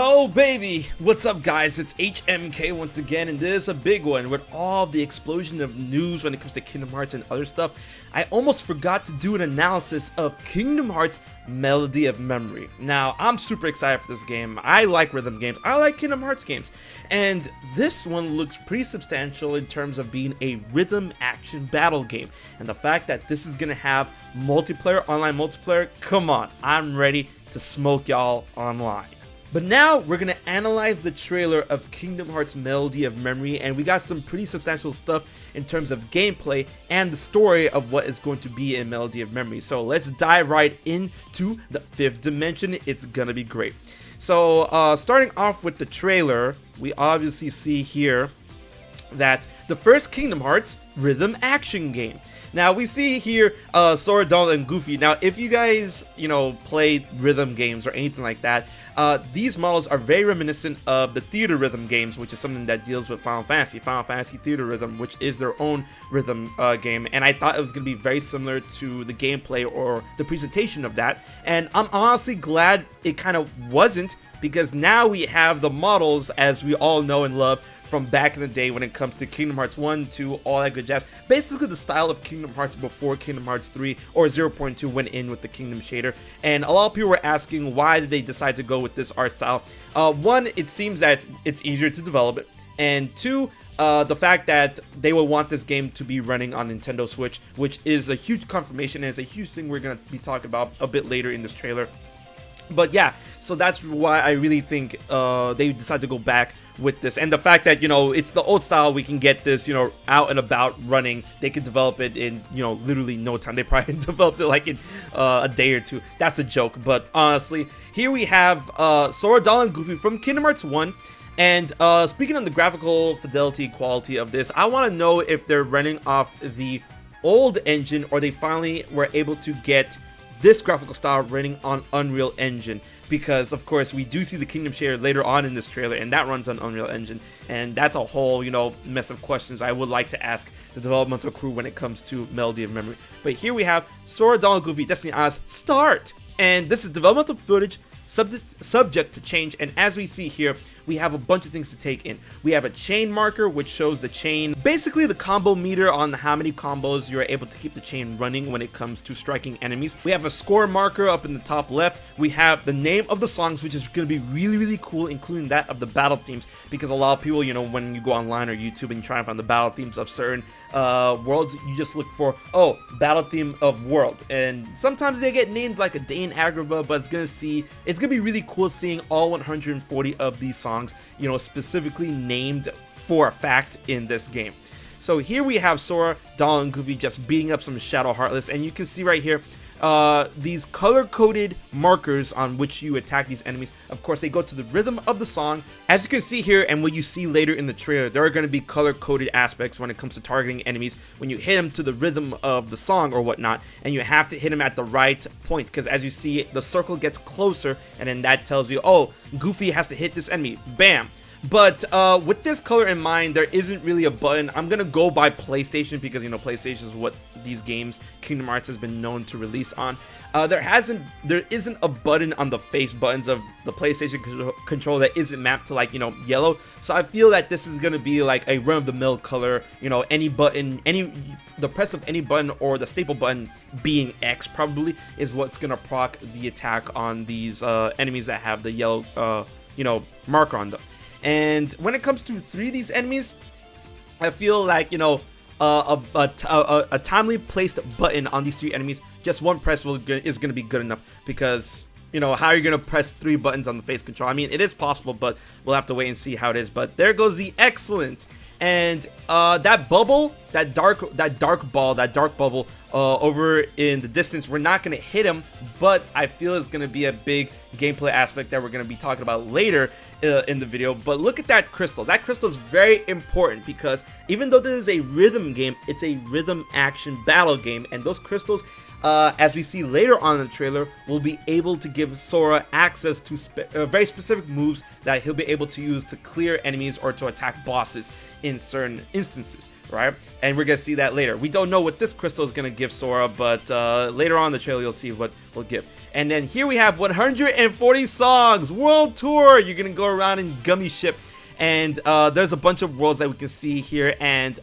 Oh baby, what's up guys, it's HMK once again, and this is a big one. With all the explosion of news when it comes to Kingdom Hearts and other stuff, I almost forgot to do an analysis of Kingdom Hearts Melody of Memory. Now, I'm super excited for this game. I like rhythm games, I like Kingdom Hearts games, and this one looks pretty substantial in terms of being a rhythm action battle game. And the fact that this is gonna have multiplayer, online multiplayer, come on, I'm ready to smoke y'all online. But now we're going to analyze the trailer of Kingdom Hearts Melody of Memory, and we got some pretty substantial stuff in terms of gameplay and the story of what is going to be in Melody of Memory. So let's dive right into the fifth dimension. It's going to be great. So starting off with the trailer, we obviously see here that the first Kingdom Hearts rhythm action game. Now we see here Sora, Donald, and Goofy. Now if you guys, play rhythm games or anything like that, these models are very reminiscent of the theater rhythm games, which is something that deals with Final Fantasy Theater Rhythm, which is their own rhythm game. And I thought it was going to be very similar to the gameplay or the presentation of that. And I'm honestly glad it kind of wasn't, because now we have the models as we all know and love from back in the day when it comes to Kingdom Hearts 1, 2, all that good jazz. Basically the style of Kingdom Hearts before Kingdom Hearts 3 or 0.2 went in with the Kingdom shader. And a lot of people were asking, why did they decide to go with this art style? One, it seems that it's easier to develop it. And two, the fact that they will want this game to be running on Nintendo Switch, which is a huge confirmation, and it's a huge thing we're going to be talking about a bit later in this trailer. But yeah, so that's why I really think they decided to go back with this. And the fact that, it's the old style, we can get this, out and about running. They could develop it in, literally no time. They probably developed it like in a day or two. That's a joke. But honestly, here we have Sora, Donald, and Goofy from Kingdom Hearts 1. And speaking on the graphical fidelity quality of this, I want to know if they're running off the old engine or they finally were able to get this graphical style running on Unreal Engine, because of course we do see the Kingdom shader later on in this trailer, and that runs on Unreal Engine, and that's a whole mess of questions I would like to ask the developmental crew when it comes to Melody of Memory. But here we have Sora, Donald, Goofy, Destiny Oz start, and this is developmental footage subject to change. And as we see here, we have a bunch of things to take in. We have a chain marker, which shows the chain, basically the combo meter on how many combos you're able to keep the chain running when it comes to striking enemies. We have a score marker up in the top left. We have the name of the songs, which is going to be really, really cool, including that of the battle themes, because a lot of people, when you go online or YouTube and you try and find the battle themes of certain worlds, you just look for, battle theme of world, and sometimes they get named like a day in Agrabah, but it's gonna be really cool seeing all 140 of these songs, specifically named for a fact in this game. So here we have Sora, Donald, and Goofy just beating up some Shadow Heartless, and you can see right here these color-coded markers on which you attack these enemies. Of course, they go to the rhythm of the song. As you can see here, and what you see later in the trailer, there are going to be color-coded aspects when it comes to targeting enemies when you hit them to the rhythm of the song or whatnot, and you have to hit them at the right point, because as you see, the circle gets closer, and then that tells you, Goofy has to hit this enemy. Bam! But with this color in mind, there isn't really a button. I'm gonna go by PlayStation, because PlayStation is what these games Kingdom Hearts has been known to release on. There isn't a button on the face buttons of the PlayStation controller that isn't mapped to yellow. So I feel that this is gonna be like a run-of-the-mill color. Any button, the press of any button or the staple button being X probably is what's gonna proc the attack on these enemies that have the yellow marker on them. And when it comes to 3 of these enemies, I feel like, a timely placed button on these 3 enemies, just one press is going to be good enough, because, how are you going to press 3 buttons on the face control? I mean, it is possible, but we'll have to wait and see how it is. But there goes the excellent. And that bubble, that dark bubble over in the distance, we're not going to hit him, but I feel it's going to be a big gameplay aspect that we're going to be talking about later in the video. But look at that crystal. That crystal is very important, because even though this is a rhythm game, it's a rhythm action battle game, and those crystals, as we see later on in the trailer, will be able to give Sora access to very specific moves that he'll be able to use to clear enemies or to attack bosses in certain instances, right? and we're gonna see that later. We don't know what this crystal is gonna give Sora, but later on in the trailer you'll see what we'll give. And then here we have 140 songs, world tour. You're gonna go around in Gummy Ship, and there's a bunch of worlds that we can see here. And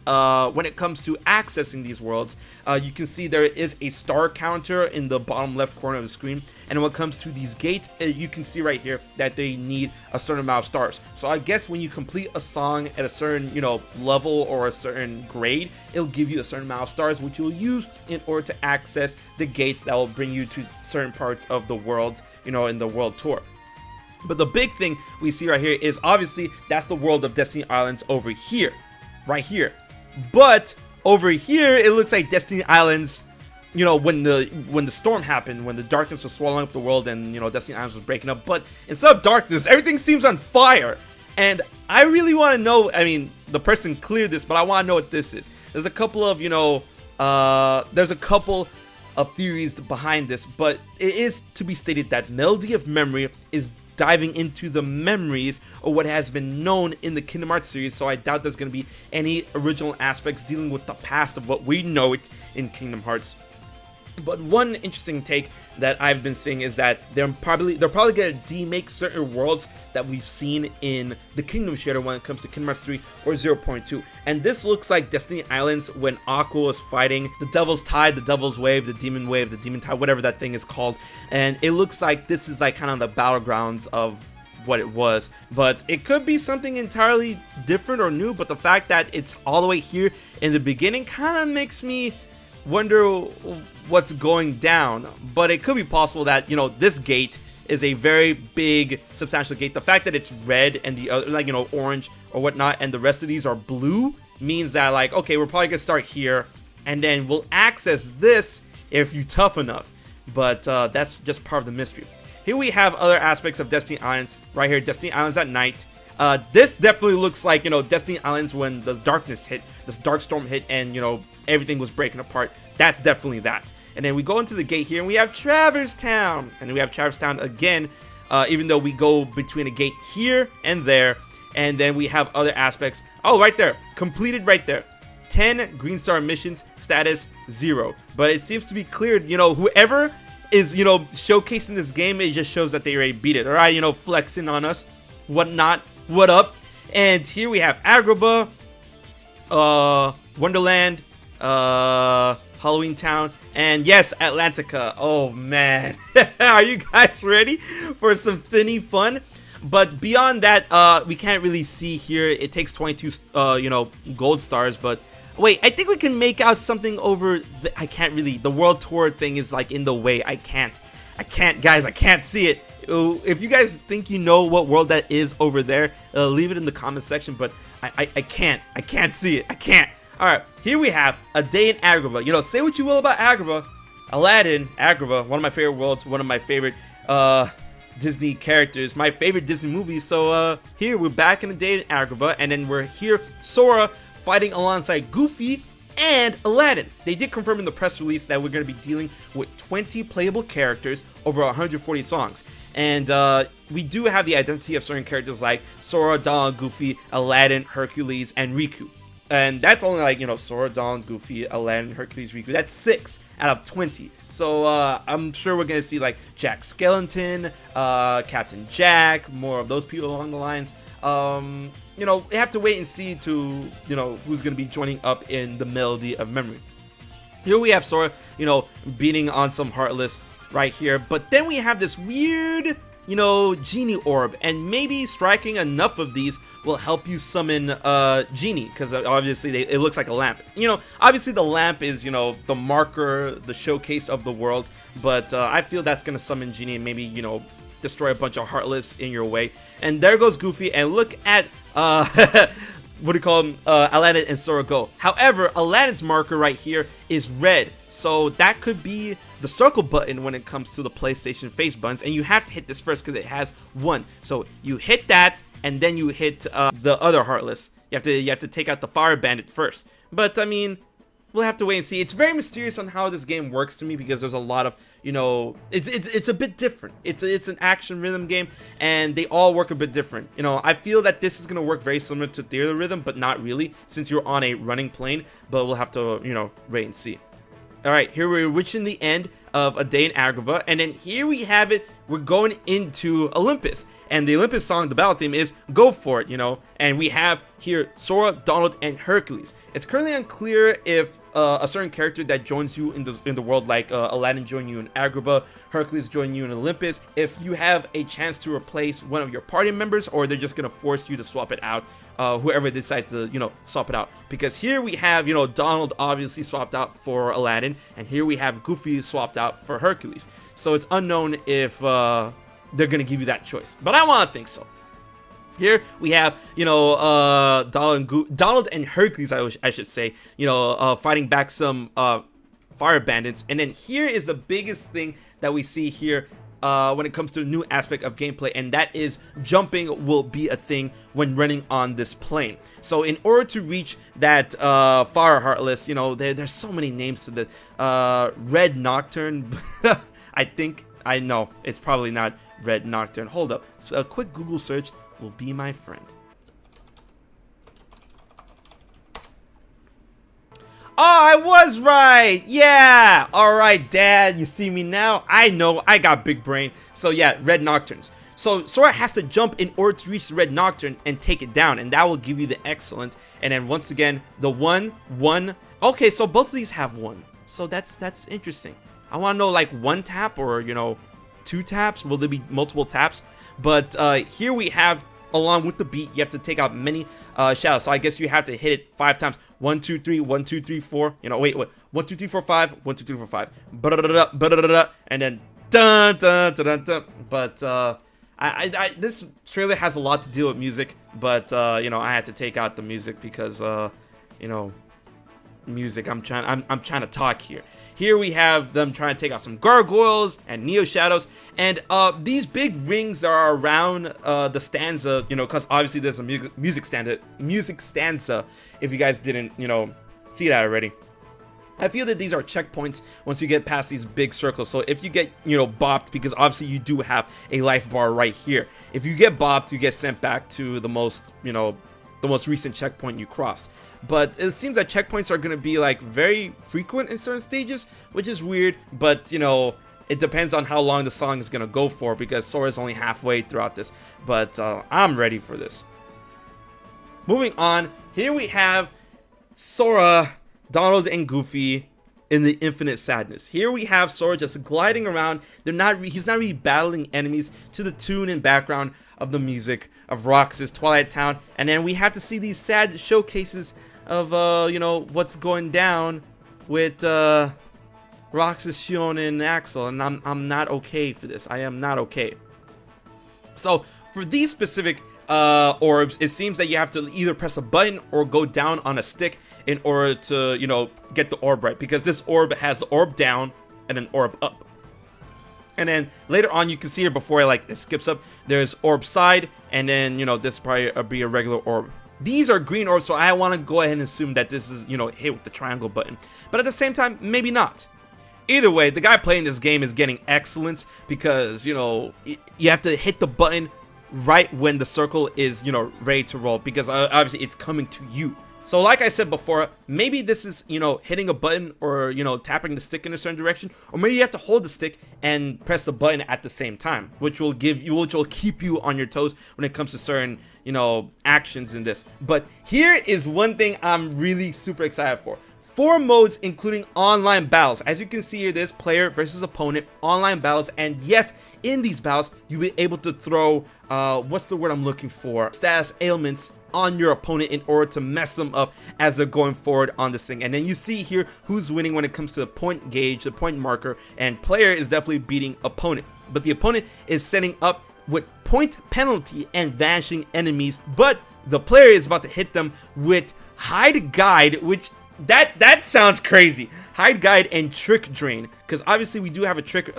when it comes to accessing these worlds, you can see there is a star counter in the bottom left corner of the screen. And when it comes to these gates, you can see right here that they need a certain amount of stars. So I guess when you complete a song at a certain, level or a certain grade, it'll give you a certain amount of stars, which you'll use in order to access the gates that will bring you to certain parts of the worlds, in the world tour. But the big thing we see right here is obviously that's the world of Destiny Islands over here, right here. But over here, it looks like Destiny Islands, when the storm happened, when the darkness was swallowing up the world, and Destiny Islands was breaking up. But instead of darkness, everything seems on fire. And I really want to know. I mean, the person cleared this, but I want to know what this is. There's a couple of theories behind this, but it is to be stated that Melody of Memory is diving into the memories or what has been known in the Kingdom Hearts series, so I doubt there's going to be any original aspects dealing with the past of what we know it in Kingdom Hearts. But one interesting take that I've been seeing is that they're probably going to demake certain worlds that we've seen in the Kingdom Shader when it comes to Kingdom Hearts 3 or 0.2. And this looks like Destiny Islands when Aqua was fighting the Devil's Tide, the Devil's Wave, the Demon Tide, whatever that thing is called. And it looks like this is like kind of the battlegrounds of what it was, but it could be something entirely different or new. But the fact that it's all the way here in the beginning kind of makes me wonder what's going down. But it could be possible that this gate is a very big substantial gate. The fact that it's red and the other orange or whatnot and the rest of these are blue means that okay, we're probably gonna start here and then we'll access this if you're tough enough. But that's just part of the mystery. Here we have other aspects of Destiny Islands right here. Destiny Islands at night. This definitely looks like Destiny Islands when the darkness hit, this dark storm hit, and everything was breaking apart. That's definitely that. And then we go into the gate here and we have Traverse Town, and we have Traverse Town again, even though we go between a gate here and there. And then we have other aspects. Oh, right there, completed right there. 10 green star missions, status 0. But it seems to be cleared. Whoever is showcasing this game, it just shows that they already beat it. All right, flexing on us, whatnot. What up? And here we have Agrabah, Wonderland, Halloween Town, and yes, Atlantica. Oh man, are you guys ready for some finny fun? But beyond that, we can't really see here. It takes 22 gold stars, but wait, I think we can make out something over I can't really. The world tour thing is in the way. I can't guys, I can't see it. If you guys think you know what world that is over there, leave it in the comment section. But I can't see it. I can't. All right, here we have a day in Agrabah. Say what you will about Agrabah, Aladdin, Agrabah, one of my favorite worlds, one of my favorite Disney characters, my favorite Disney movies. So here we're back in the day in Agrabah, and then we're here, Sora fighting alongside Goofy and Aladdin. They did confirm in the press release that we're going to be dealing with 20 playable characters over 140 songs. And we do have the identity of certain characters like Sora, Donald, Goofy, Aladdin, Hercules, and Raikou. And that's only Sora, Donald, Goofy, Aladdin, Hercules, Raikou. That's 6 out of 20. So I'm sure we're going to see Jack Skellington, Captain Jack, more of those people along the lines. We have to wait and see to, who's going to be joining up in the Melody of Memory. Here we have Sora, beating on some Heartless right here. But then we have this weird, Genie Orb. And maybe striking enough of these will help you summon Genie. Because obviously it looks like a lamp. Obviously the lamp is, the marker, the showcase of the world. But I feel that's going to summon Genie and maybe, destroy a bunch of Heartless in your way. And there goes Goofy, and look at what do you call him, Aladdin and Sora go. However, Aladdin's marker right here is red, so that could be the circle button when it comes to the PlayStation face buttons, and you have to hit this first because it has 1. So you hit that, and then you hit the other Heartless. You have to take out the Fire Bandit first. But I mean, we'll have to wait and see. It's very mysterious on how this game works to me because there's a lot of, you know, it's a bit different. It's an action rhythm game, and they all work a bit different. You know, I feel that this is gonna work very similar to Theatrhythm, but not really, since you're on a running plane. But we'll have to, you know, wait and see. All right, here we're reaching the end of A Day in Agrabah, and then here we have it. We're going into Olympus, and the Olympus song, the battle theme is "Go For It," you know. And we have here Sora, Donald, and Hercules. It's currently unclear if a certain character that joins you in the world, like Aladdin join you in Agrabah, Hercules join you in Olympus, if you have a chance to replace one of your party members, or they're just gonna force you to swap it out. Whoever decides to, you know, swap it out. Because here we have, you know, Donald obviously swapped out for Aladdin, and here we have Goofy swapped out for Hercules. So it's unknown if they're gonna give you that choice, but I want to think so. Here we have, you know, Donald and Hercules, I should say, you know, fighting back some fire bandits. And then here is the biggest thing that we see here when it comes to a new aspect of gameplay, and that is jumping will be a thing when running on this plane. So in order to reach that Fire Heartless, you know, there's so many names to the Red Nocturne. I know it's probably not Red Nocturne. Hold up, so a quick Google search will be my friend. Oh, I was right. Yeah. All right, Dad. You see me now? I know. I got big brain. So yeah, Red Nocturnes. So Sora has to jump in order to reach the Red Nocturne and take it down, and that will give you the excellent. And then once again, the one. Okay, so both of these have one. So that's interesting. I want to know, like, one tap or, you know, two taps. Will there be multiple taps? But here we have, along with the beat, you have to take out many shadows. So I guess you have to hit it 5 times. 1, 2, 3, 1, 2, 3, 4. You know, wait. 1, 2, 3, 4, 5. 1, 2, 3, 4, 5. And then dun dun dun dun dun. But this trailer has a lot to deal with music. But you know, I had to take out the music because you know, music. I'm trying to talk here. Here we have them trying to take out some gargoyles and neo shadows, and these big rings are around the stanza, you know, because obviously there's a music stanza. If you guys didn't, you know, see that already, I feel that these are checkpoints once you get past these big circles. So if you get, you know, bopped, because obviously you do have a life bar right here. If you get bopped, you get sent back to the most, you know, the most recent checkpoint you crossed. But it seems that checkpoints are going to be, like, very frequent in certain stages, which is weird. But, you know, it depends on how long the song is going to go for, because Sora's only halfway throughout this. But I'm ready for this. Moving on, here we have Sora, Donald, and Goofy in the Infinite Sadness. Here we have Sora just gliding around. He's not really battling enemies to the tune and background of the music of Roxas Twilight Town. And then we have to see these sad showcases of you know, what's going down with Roxas, Shion, and Axel, and I'm not okay for this. I am not okay. So for these specific orbs, it seems that you have to either press a button or go down on a stick in order to, you know, get the orb right, because this orb has the orb down and an orb up. And then later on, you can see here before it skips up, there's orb side, and then, you know, this probably be a regular orb. These are green orbs, so I want to go ahead and assume that this is, you know, hit with the triangle button. But at the same time, maybe not. Either way, the guy playing this game is getting excellence, because, you know, you have to hit the button right when the circle is, you know, ready to roll, because obviously it's coming to you. So like I said before, maybe this is, you know, hitting a button or, you know, tapping the stick in a certain direction, or maybe you have to hold the stick and press the button at the same time, which will keep you on your toes when it comes to certain, you know, actions in this. But here is one thing I'm really super excited for. 4 modes, including online battles. As you can see here, there's player versus opponent, online battles, and yes, in these battles, you'll be able to throw, what's the word I'm looking for? Status ailments on your opponent in order to mess them up as they're going forward on this thing. And then you see here who's winning when it comes to the point gauge, the point marker, and player is definitely beating opponent. But the opponent is setting up with point penalty and vanishing enemies, but the player is about to hit them with hide guide, which that sounds crazy. Hide guide and trick drain, because obviously we do have a trick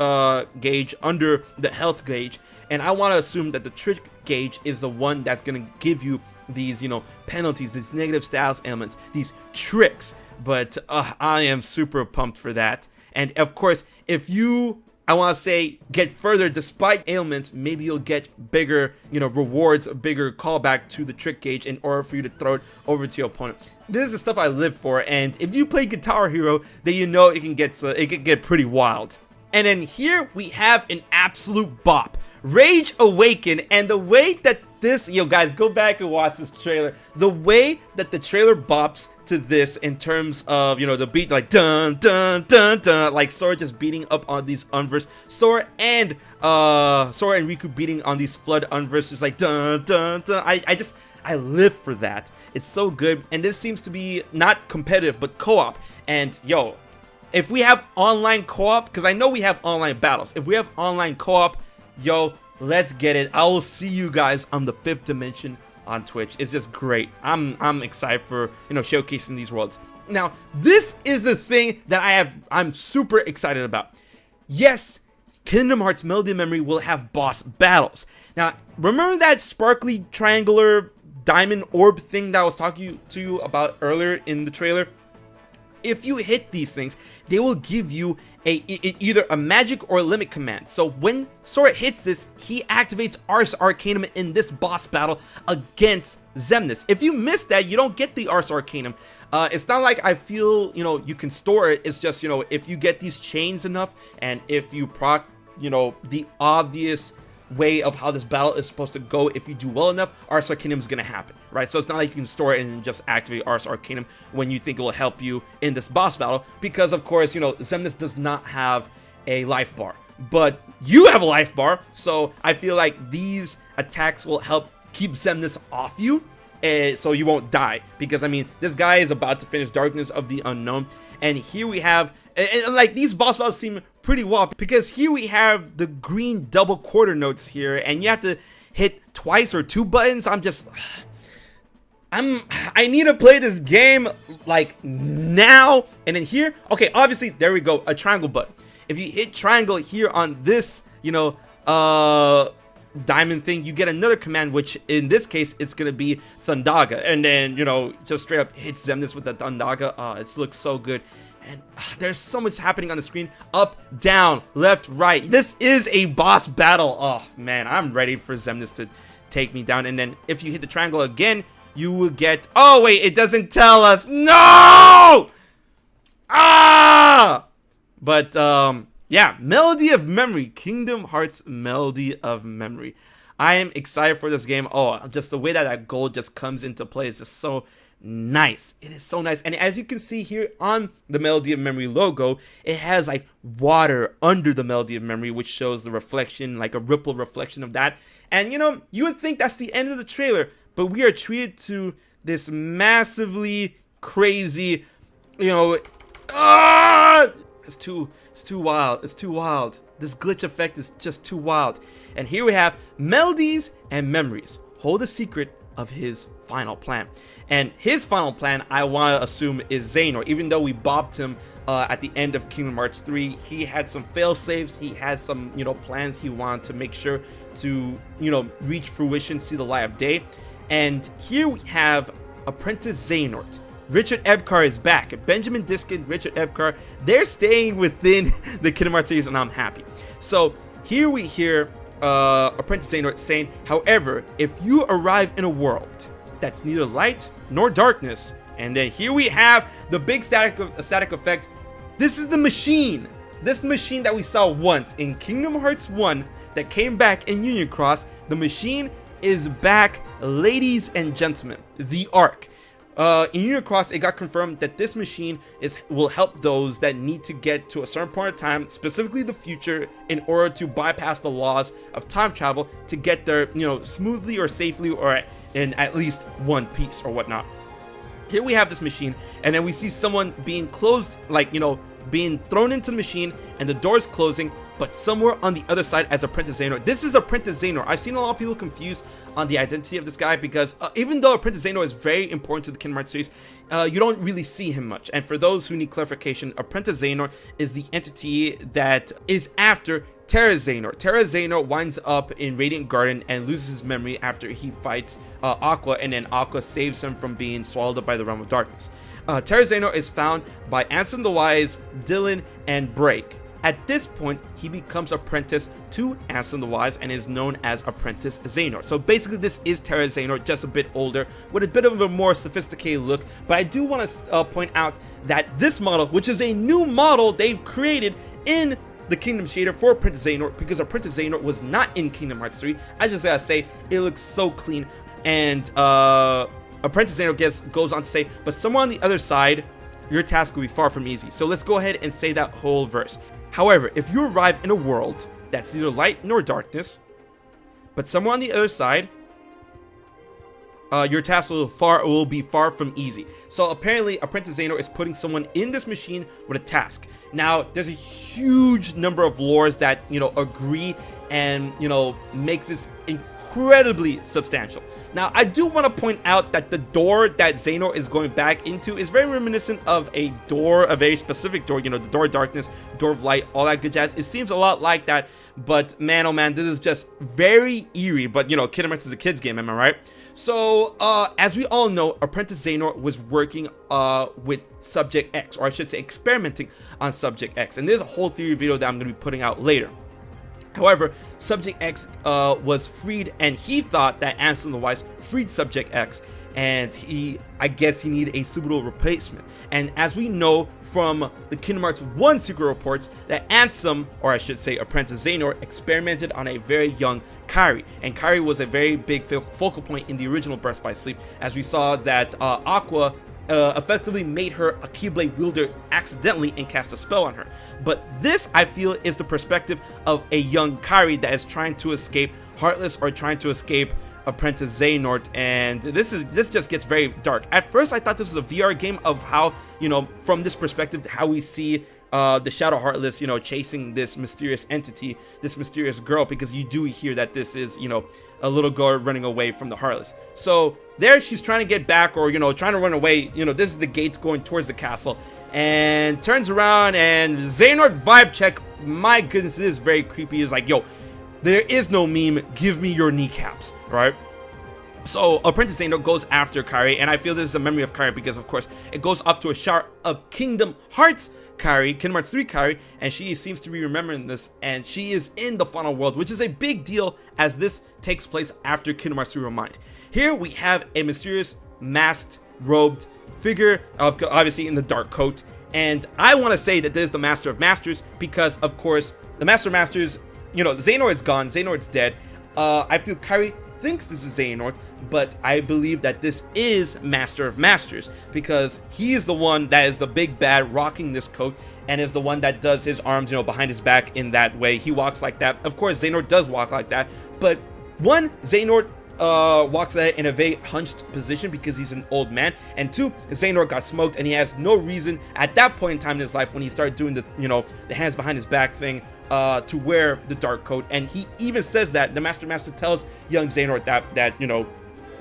gauge under the health gauge, and I want to assume that the trick gauge is the one that's going to give you these, you know, penalties, these negative status elements, these tricks. but I am super pumped for that. And of course, if you, I want to say, get further despite ailments, maybe you'll get bigger, rewards, a bigger callback to the trick gauge in order for you to throw it over to your opponent. This is the stuff I live for, and if you play Guitar Hero, then you know it can get pretty wild. And then here we have an absolute bop, Rage Awaken, and the way that this, guys, go back and watch this trailer. The way that the trailer bops to this in terms of, the beat, like dun dun dun dun, like Sora just beating up on these Unverse, Sora and Raikou beating on these Flood Unverse, just like dun dun dun. I live for that. It's so good, and this seems to be not competitive but co-op. And if we have online co-op, because I know we have online battles, if we have online co-op, let's get it. I will see you guys on the 5th dimension on Twitch. It's just great. I'm excited for showcasing these worlds. Now, this is the thing that I'm super excited about. Yes, Kingdom Hearts Melody of Memory will have boss battles. Now, remember that sparkly triangular diamond orb thing that I was talking to you about earlier in the trailer? If you hit these things, they will give you either a magic or a limit command. So when Sora hits this, he activates Ars Arcanum in this boss battle against Xemnas. If you miss that, you don't get the Ars Arcanum. It's not like I feel, you can store it. It's just, if you get these chains enough, and if you proc, the obvious way of how this battle is supposed to go, if you do well enough, Ars Arcanum is going to happen, right? So it's not like you can store it and just activate Ars Arcanum when you think it will help you in this boss battle, because of course, Xemnas does not have a life bar, but you have a life bar, so I feel like these attacks will help keep Xemnas off you, so you won't die, because I mean, this guy is about to finish Darkness of the Unknown, and here we have, and like, these boss battles seem pretty wild, because here we have the green double quarter notes here, and you have to hit twice or 2 buttons. I need to play this game like now. And then here, okay, obviously there we go, a triangle button. If you hit triangle here on this, diamond thing, you get another command, which in this case it's gonna be Thundaga, and then just straight up hits Xemnas with the Thundaga. It looks so good. And there's so much happening on the screen. Up, down, left, right. This is a boss battle. Oh, man, I'm ready for Xemnas to take me down. And then if you hit the triangle again, you will get... Oh, wait, it doesn't tell us. No! But, yeah, Melody of Memory. Kingdom Hearts Melody of Memory. I am excited for this game. Oh, just the way that gold just comes into play is just so... nice. It is so nice. And as you can see here on the Melody of Memory logo, it has like water under the Melody of Memory, which shows the reflection, like a ripple reflection of that. And you would think that's the end of the trailer, but we are treated to this massively crazy, it's too wild. It's too wild. This glitch effect is just too wild. And here we have Melodies and Memories. Hold a secret of his final plan. And his final plan, I want to assume, is Xehanort. Even though we bopped him at the end of Kingdom Hearts 3, he had some fail-safes, he had some, plans he wanted to make sure to, reach fruition, see the light of day. And here we have Apprentice Xehanort. Richard Ebcar is back. Benjamin Diskin, Richard Ebcar, they're staying within the Kingdom Hearts series, and I'm happy. So here we hear Apprentice Xehanort saying, however, if you arrive in a world that's neither light nor darkness, and then here we have the big static effect. This is the machine. This machine that we saw once in Kingdom Hearts 1 that came back in Union Cross. The machine is back, ladies and gentlemen. The Ark. In Union Cross, it got confirmed that this machine will help those that need to get to a certain point of time, specifically the future, in order to bypass the laws of time travel to get there, smoothly or safely, or in at least one piece or whatnot. Here we have this machine, and then we see someone being closed, like, being thrown into the machine, and the door's closing, but somewhere on the other side as Apprentice Xehanort. This is Apprentice Xehanort. I've seen a lot of people confused on the identity of this guy, because even though Apprentice Xehanort is very important to the Kingdom Hearts series, you don't really see him much. And for those who need clarification, Apprentice Xehanort is the entity that is after TARawson winds up in Radiant Garden and loses his memory after he fights Aqua, and then Aqua saves him from being swallowed up by the Realm of Darkness. TARawson is found by Ansem the Wise, Dylan, and Break. At this point, he becomes apprentice to Ansem the Wise and is known as Apprentice Xehanort. So basically, this is TARawson, just a bit older, with a bit of a more sophisticated look. But I do want to point out that this model, which is a new model they've created in the Kingdom shader for Apprentice Xehanort, because Apprentice Xehanort was not in Kingdom Hearts 3. I just gotta say, it looks so clean. And Apprentice Xehanort goes on to say, but somewhere on the other side, your task will be far from easy. So let's go ahead and say that whole verse. However, if you arrive in a world that's neither light nor darkness, but somewhere on the other side, your task will be far from easy. So apparently, Apprentice Xehanort is putting someone in this machine with a task. Now, there's a huge number of lores that, agree and, makes this incredibly substantial. Now, I do want to point out that the door that Xehanort is going back into is very reminiscent of a very specific door, the door of darkness, door of light, all that good jazz. It seems a lot like that, but man, oh man, this is just very eerie. But, Kingdom Hearts is a kid's game, am I right? So, as we all know, Apprentice Xehanort was working with Subject X, or I should say experimenting on Subject X. And there's a whole theory video that I'm going to be putting out later. However, Subject X was freed, and he thought that Ansem the Wise freed Subject X, and I guess he needed a suitable replacement. And as we know from the Kingdom Hearts 1 secret reports, that Ansem, or I should say Apprentice Xehanort, experimented on a very young Kairi, and Kairi was a very big focal point in the original Birth by Sleep, as we saw that Aqua effectively made her a Keyblade wielder accidentally and cast a spell on her. But this, I feel, is the perspective of a young Kairi that is trying to escape Heartless or trying to escape Apprentice Xehanort, and this just gets very dark. At first, I thought this was a VR game of how, from this perspective, how we see the Shadow Heartless, chasing this mysterious entity, this mysterious girl, because you do hear that this is, a little girl running away from the Heartless. So there she's trying to get back, or, trying to run away. This is the gates going towards the castle, and turns around, and Xehanort vibe check. My goodness, this is very creepy. It's like, yo, there is no meme, give me your kneecaps, right? So Apprentice Xehanort goes after Kairi, and I feel this is a memory of Kairi because, of course, it goes up to a shot of Kingdom Hearts Kairi, Kingdom Hearts 3 Kairi, and she seems to be remembering this, and she is in the final world, which is a big deal as this takes place after Kingdom Hearts 3 Remind. Here we have a mysterious masked, robed figure, obviously in the dark coat, and I want to say that this is the Master of Masters because, of course, the Master of Masters, Xehanort is gone, Xehanort's dead. I feel Kairi thinks this is Xehanort, but I believe that this is Master of Masters because he is the one that is the big bad rocking this coat and is the one that does his arms, behind his back in that way. He walks like that. Of course, Xehanort does walk like that, but one, Xehanort walks that in a very hunched position because he's an old man, and two, Xehanort got smoked and he has no reason at that point in time in his life when he started doing the, the hands behind his back thing, to wear the dark coat. And he even says that the Master tells young Xehanort that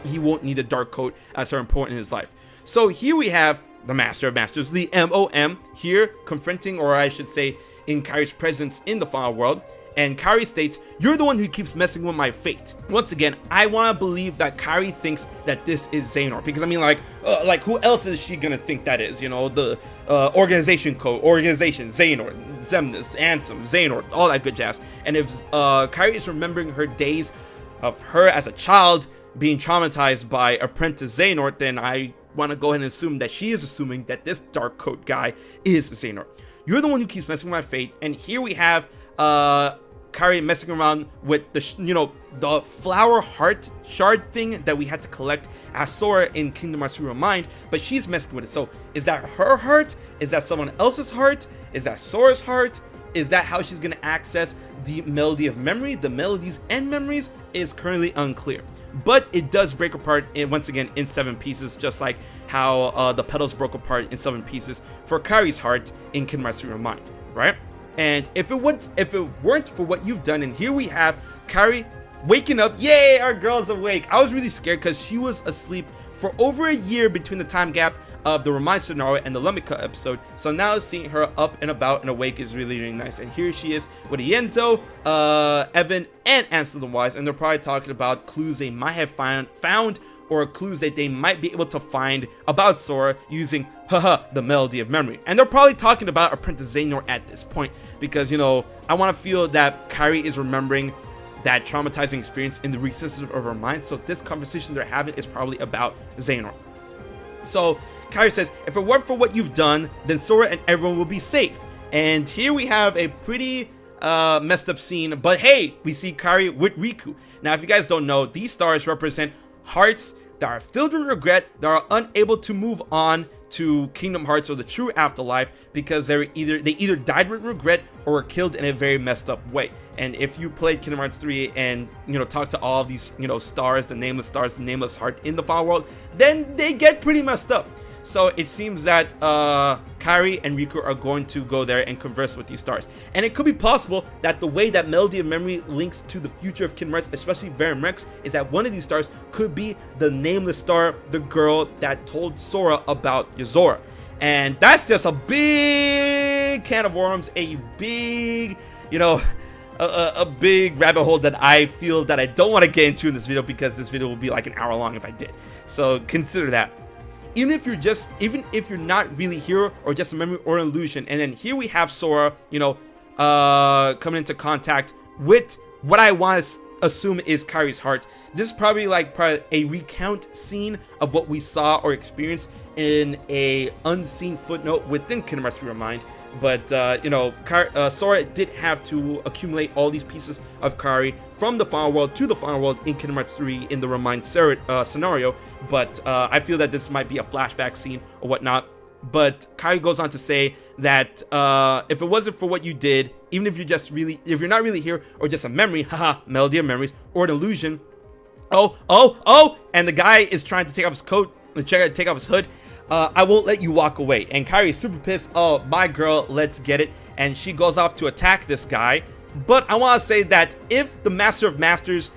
he won't need a dark coat as so important in his life. So here we have the Master of Masters, the MOM, here confronting, or I should say in Kairi's presence in the final world. And Kairi states, "You're the one who keeps messing with my fate." Once again, I want to believe that Kairi thinks that this is Xehanort, because I mean, like who else is she gonna think that is? The organization code, Xehanort, Xemnas, Ansem, Xehanort, all that good jazz. And if Kairi is remembering her days of her as a child being traumatized by Apprentice Xehanort, then I want to go ahead and assume that she is assuming that this dark coat guy is Xehanort. You're the one who keeps messing with my fate. And here we have Kairi messing around with the flower heart shard thing that we had to collect as Sora in Kingdom Hearts 3 Remind, but she's messing with it. So is that her heart? Is that someone else's heart? Is that Sora's heart? Is that how she's gonna access the melody of memory? The melodies and memories is currently unclear, but it does break apart once again in 7 pieces, just like how the petals broke apart in 7 pieces for Kairi's heart in Kingdom Hearts 3 Remind, right? And if it weren't for what you've done, and here we have Kairi waking up. Yay, our girl's awake. I was really scared because she was asleep for over a year between the time gap of the Remind scenario and the Lemika episode. So now seeing her up and about and awake is really, really nice. And here she is with Yenzo, Evan, and Ansel the Wise, and they're probably talking about clues they might have found or clues that they might be able to find about Sora using, the Melody of Memory. And they're probably talking about Apprentice Xehanort at this point, because, you know, I want to feel that Kairi is remembering that traumatizing experience in the recesses of her mind, so this conversation they're having is probably about Xehanort. So Kairi says, if it weren't for what you've done, then Sora and everyone will be safe. And here we have a pretty messed up scene, but hey, we see Kairi with Raikou. Now, if you guys don't know, these stars represent hearts that are filled with regret, that are unable to move on to Kingdom Hearts or the true afterlife, because they either died with regret or were killed in a very messed up way. And if you played Kingdom Hearts 3 and, you know, talk to all of these, you know, stars, the nameless heart in the final world, then they get pretty messed up. So it seems that Kairi and Raikou are going to go there and converse with these stars. And it could be possible that the way that Melody of Memory links to the future of Kingdom Hearts, especially Verum-Rex, is that one of these stars could be the nameless star, the girl that told Sora about Yozora. And that's just a big can of worms, a big, you know, a big rabbit hole that I feel that I don't want to get into in this video, because this video will be like an hour long if I did. So consider that. Even if you're not really here or just a memory or an illusion, and then here we have Sora, you know, coming into contact with what I want to assume is Kairi's heart. This is probably a recount scene of what we saw or experienced in a unseen footnote within Kingdom Hearts Remind. But you know, Sora did have to accumulate all these pieces of Kairi from the final world to the final world in Kingdom Hearts 3 in the Remind scenario. But I feel that this might be a flashback scene or whatnot. But Kairi goes on to say that if it wasn't for what you did, even if you're not really here or just a memory, Melody of Memories, or an illusion. Oh, and the guy is trying to take off his coat, take off his hood. I won't let you walk away. And Kairi is super pissed. Oh, my girl, let's get it. And she goes off to attack this guy. But I want to say that if the Master of Masters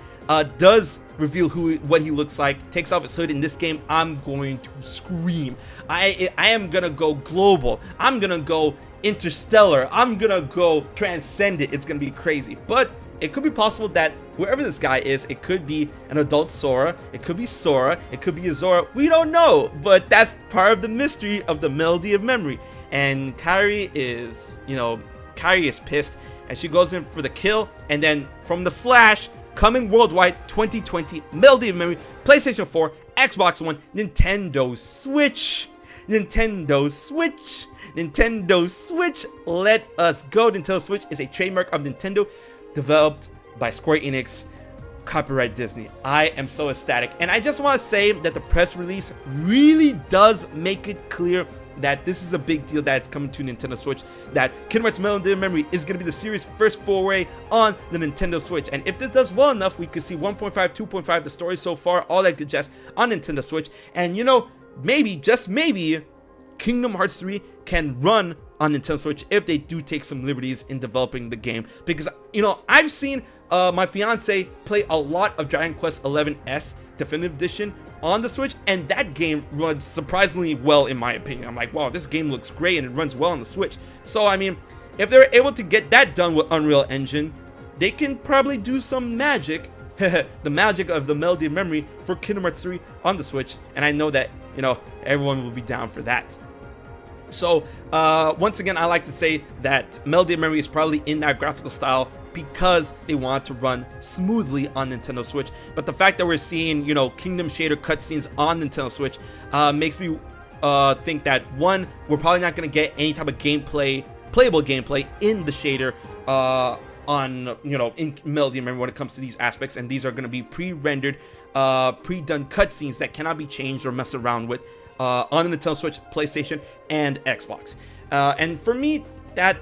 does reveal what he looks like, takes off his hood in this game, I'm going to scream. I am going to go global. I'm going to go interstellar. I'm going to go transcendent. It's going to be crazy. But it could be possible that whoever this guy is, it could be an adult Sora, it could be Sora, it could be Yozora, we don't know, but that's part of the mystery of the Melody of Memory. And Kairi is pissed, and she goes in for the kill, and then from the slash, coming worldwide 2020, Melody of Memory, PlayStation 4, Xbox One, Nintendo Switch, let us go. Nintendo Switch is a trademark of Nintendo, developed by Square Enix, copyright Disney. I am so ecstatic, and I just want to say that the press release really does make it clear that this is a big deal, that it's coming to Nintendo Switch, that Kingdom Hearts Melody of Memory is going to be the series' first foray on the Nintendo Switch. And if this does well enough, we could see 1.5, 2.5, the story so far, all that good jazz on Nintendo Switch. And you know, maybe, just maybe, Kingdom Hearts 3 can run on Nintendo Switch if they do take some liberties in developing the game. Because, you know, I've seen my fiance play a lot of Dragon Quest XI-S Definitive Edition on the Switch, and that game runs surprisingly well in my opinion. I'm like, wow, this game looks great and it runs well on the Switch. So I mean, if they're able to get that done with Unreal Engine, they can probably do some magic, the magic of the Melody of Memory for Kingdom Hearts 3 on the Switch. And I know that, you know, everyone will be down for that. So once again, I like to say that Melody of Memory is probably in that graphical style because they want to run smoothly on Nintendo Switch. But the fact that we're seeing, you know, Kingdom shader cutscenes on Nintendo Switch makes me think that, one, we're probably not going to get any type of playable gameplay in the shader on, you know, in Melody of Memory when it comes to these aspects. And these are going to be pre-rendered, pre-done cutscenes that cannot be changed or messed around with on the Nintendo Switch, PlayStation, and Xbox. And for me, that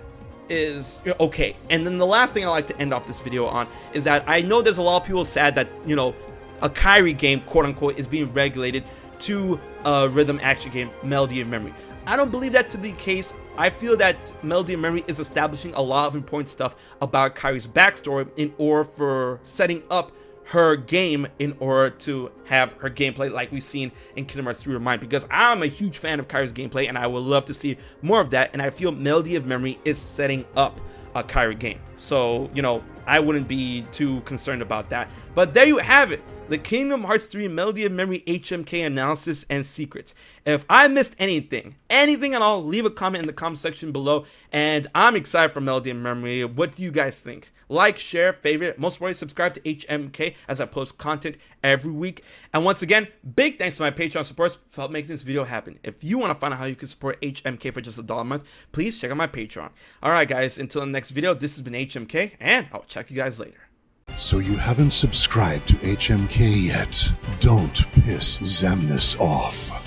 is okay. And then the last thing I like to end off this video on is that I know there's a lot of people sad that, you know, a Kairi game, quote unquote, is being regulated to a rhythm action game, Melody of Memory. I don't believe that to be the case. I feel that Melody of Memory is establishing a lot of important stuff about Kairi's backstory in order for setting up her game in order to have her gameplay like we've seen in Kingdom Hearts 3 Remind, because I'm a huge fan of Kairi's gameplay and I would love to see more of that, and I feel Melody of Memory is setting up a Kairi game. So, you know, I wouldn't be too concerned about that. But there you have it. The Kingdom Hearts 3 Melody of Memory HMK analysis and secrets. If I missed anything at all, leave a comment in the comment section below. And I'm excited for Melody of Memory. What do you guys think? Like, share, favorite, most importantly, subscribe to HMK as I post content every week. And once again, big thanks to my Patreon supporters for helping making this video happen. If you want to find out how you can support HMK for just $1 a month, please check out my Patreon. Alright guys, until the next video, this has been HMK, and I'll check you guys later. So you haven't subscribed to HMK yet? Don't piss Xemnas off.